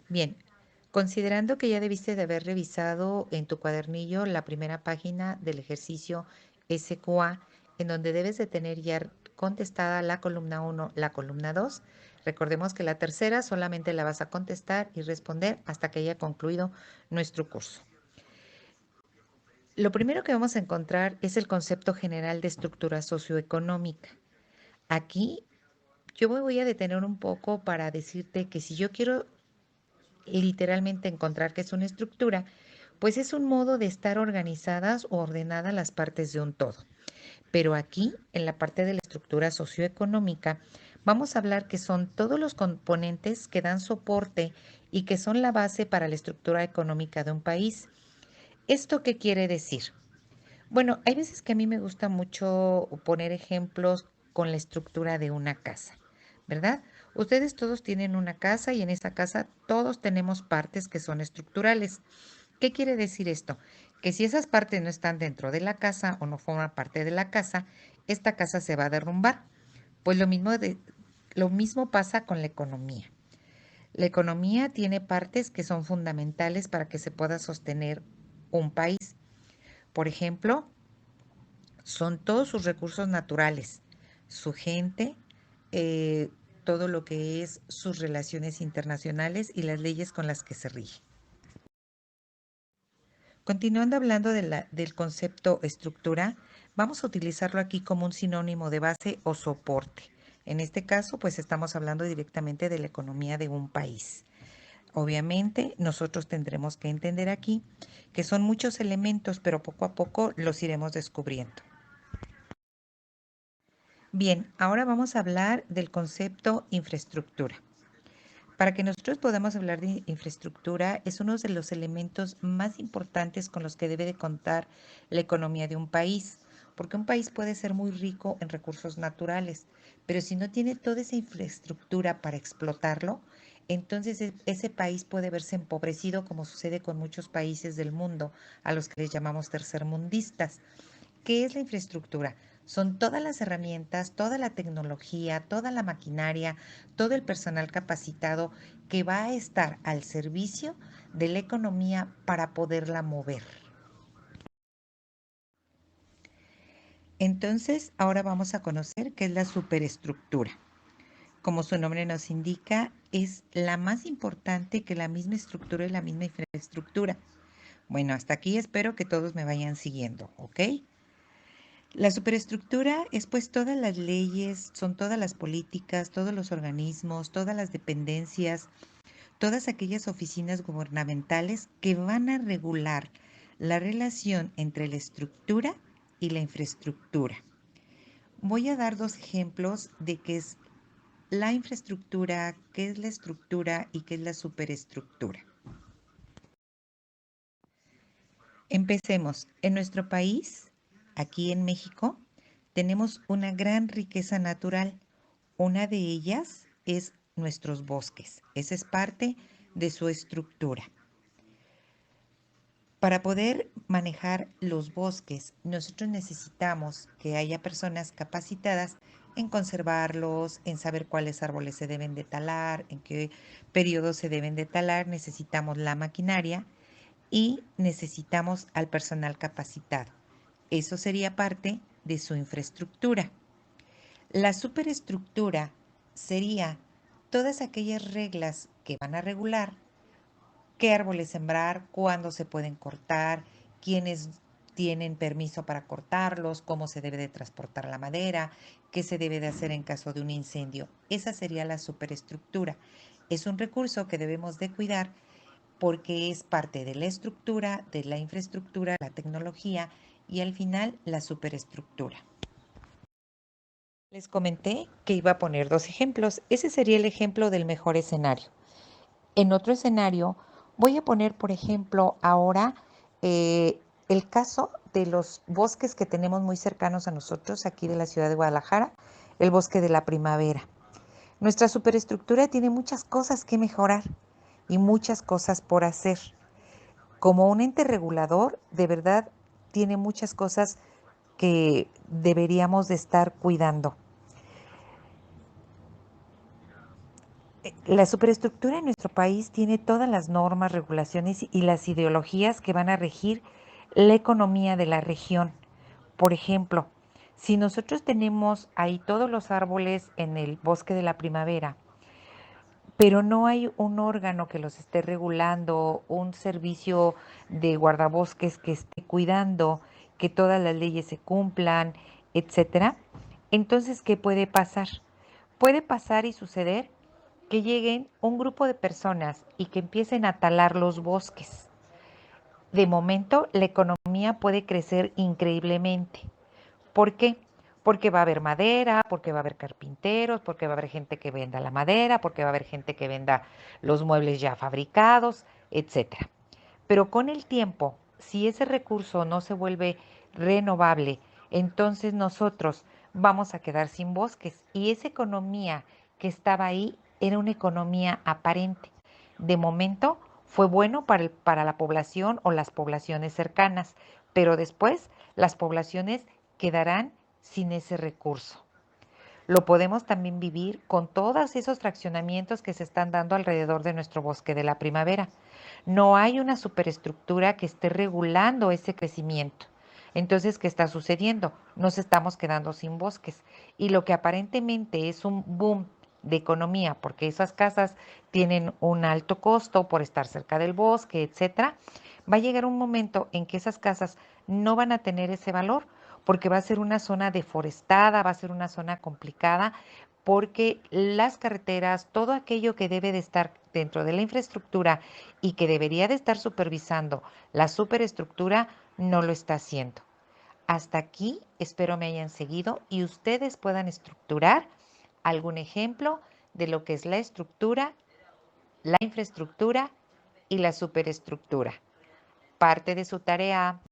Bien, considerando que ya debiste de haber revisado en tu cuadernillo la primera página del ejercicio SQA, en donde debes de tener ya contestada la columna uno, la columna 2. Recordemos que la tercera solamente la vas a contestar y responder hasta que haya concluido nuestro curso. Lo primero que vamos a encontrar es el concepto general de estructura socioeconómica. Aquí yo me voy a detener un poco para decirte que si yo quiero literalmente encontrar qué es una estructura, pues es un modo de estar organizadas o ordenadas las partes de un todo. Pero aquí, en la parte de la estructura socioeconómica, vamos a hablar que son todos los componentes que dan soporte y que son la base para la estructura económica de un país. ¿Esto qué quiere decir? Bueno, hay veces que a mí me gusta mucho poner ejemplos con la estructura de una casa, ¿verdad? Ustedes todos tienen una casa y en esa casa todos tenemos partes que son estructurales. ¿Qué quiere decir esto? Que si esas partes no están dentro de la casa o no forman parte de la casa, esta casa se va a derrumbar. Pues lo mismo pasa con la economía. La economía tiene partes que son fundamentales para que se pueda sostener un país. Por ejemplo, son todos sus recursos naturales, su gente, eh, todo lo que es sus relaciones internacionales y las leyes con las que se rige. Continuando hablando del concepto estructura, vamos a utilizarlo aquí como un sinónimo de base o soporte. En este caso, pues estamos hablando directamente de la economía de un país. Obviamente, nosotros tendremos que entender aquí que son muchos elementos, pero poco a poco los iremos descubriendo. Bien, ahora vamos a hablar del concepto infraestructura. Para que nosotros podamos hablar de infraestructura, es uno de los elementos más importantes con los que debe de contar la economía de un país, porque un país puede ser muy rico en recursos naturales, pero si no tiene toda esa infraestructura para explotarlo, entonces ese país puede verse empobrecido, como sucede con muchos países del mundo, a los que les llamamos tercermundistas. ¿Qué es la infraestructura? Son todas las herramientas, toda la tecnología, toda la maquinaria, todo el personal capacitado que va a estar al servicio de la economía para poderla mover. Entonces, ahora vamos a conocer qué es la superestructura. Como su nombre nos indica, es la más importante que la misma estructura y la misma infraestructura. Bueno, hasta aquí espero que todos me vayan siguiendo, ¿ok? La superestructura es pues todas las leyes, son todas las políticas, todos los organismos, todas las dependencias, todas aquellas oficinas gubernamentales que van a regular la relación entre la estructura y la infraestructura. Voy a dar dos ejemplos de qué es la infraestructura, qué es la estructura y qué es la superestructura. Empecemos. En nuestro país, aquí en México, tenemos una gran riqueza natural. Una de ellas es nuestros bosques. Esa es parte de su estructura. Para poder manejar los bosques, nosotros necesitamos que haya personas capacitadas en conservarlos, en saber cuáles árboles se deben de talar, en qué periodo se deben de talar. Necesitamos la maquinaria y necesitamos al personal capacitado. Eso sería parte de su infraestructura. La superestructura sería todas aquellas reglas que van a regular qué árboles sembrar, cuándo se pueden cortar, quiénes tienen permiso para cortarlos, cómo se debe de transportar la madera, qué se debe de hacer en caso de un incendio. Esa sería la superestructura. Es un recurso que debemos de cuidar porque es parte de la estructura, de la infraestructura, la tecnología y al final la superestructura. Les comenté que iba a poner dos ejemplos. Ese sería el ejemplo del mejor escenario. En otro escenario, voy a poner, por ejemplo, ahora el caso de los bosques que tenemos muy cercanos a nosotros, aquí de la ciudad de Guadalajara, el bosque de la primavera. Nuestra superestructura tiene muchas cosas que mejorar y muchas cosas por hacer. Como un ente regulador, de verdad, tiene muchas cosas que deberíamos de estar cuidando. La superestructura en nuestro país tiene todas las normas, regulaciones y las ideologías que van a regir la economía de la región. Por ejemplo, si nosotros tenemos ahí todos los árboles en el bosque de la primavera, pero no hay un órgano que los esté regulando, un servicio de guardabosques que esté cuidando que todas las leyes se cumplan, etcétera, entonces, ¿qué puede pasar? Puede pasar y suceder que lleguen un grupo de personas y que empiecen a talar los bosques. De momento, la economía puede crecer increíblemente. ¿Por qué? Porque va a haber madera, porque va a haber carpinteros, porque va a haber gente que venda la madera, porque va a haber gente que venda los muebles ya fabricados, etcétera. Pero con el tiempo, si ese recurso no se vuelve renovable, entonces nosotros vamos a quedar sin bosques y esa economía que estaba ahí era una economía aparente. De momento fue bueno para la población o las poblaciones cercanas, pero después las poblaciones quedarán sin ese recurso. Lo podemos también vivir con todos esos fraccionamientos que se están dando alrededor de nuestro bosque de la primavera. No hay una superestructura que esté regulando ese crecimiento. Entonces, ¿qué está sucediendo? Nos estamos quedando sin bosques. Y lo que aparentemente es un boom de economía, porque esas casas tienen un alto costo por estar cerca del bosque, etcétera, va a llegar un momento en que esas casas no van a tener ese valor porque va a ser una zona deforestada, va a ser una zona complicada, porque las carreteras, todo aquello que debe de estar dentro de la infraestructura y que debería de estar supervisando la superestructura, no lo está haciendo. Hasta aquí espero me hayan seguido y ustedes puedan estructurar algún ejemplo de lo que es la estructura, la infraestructura y la superestructura. Parte de su tarea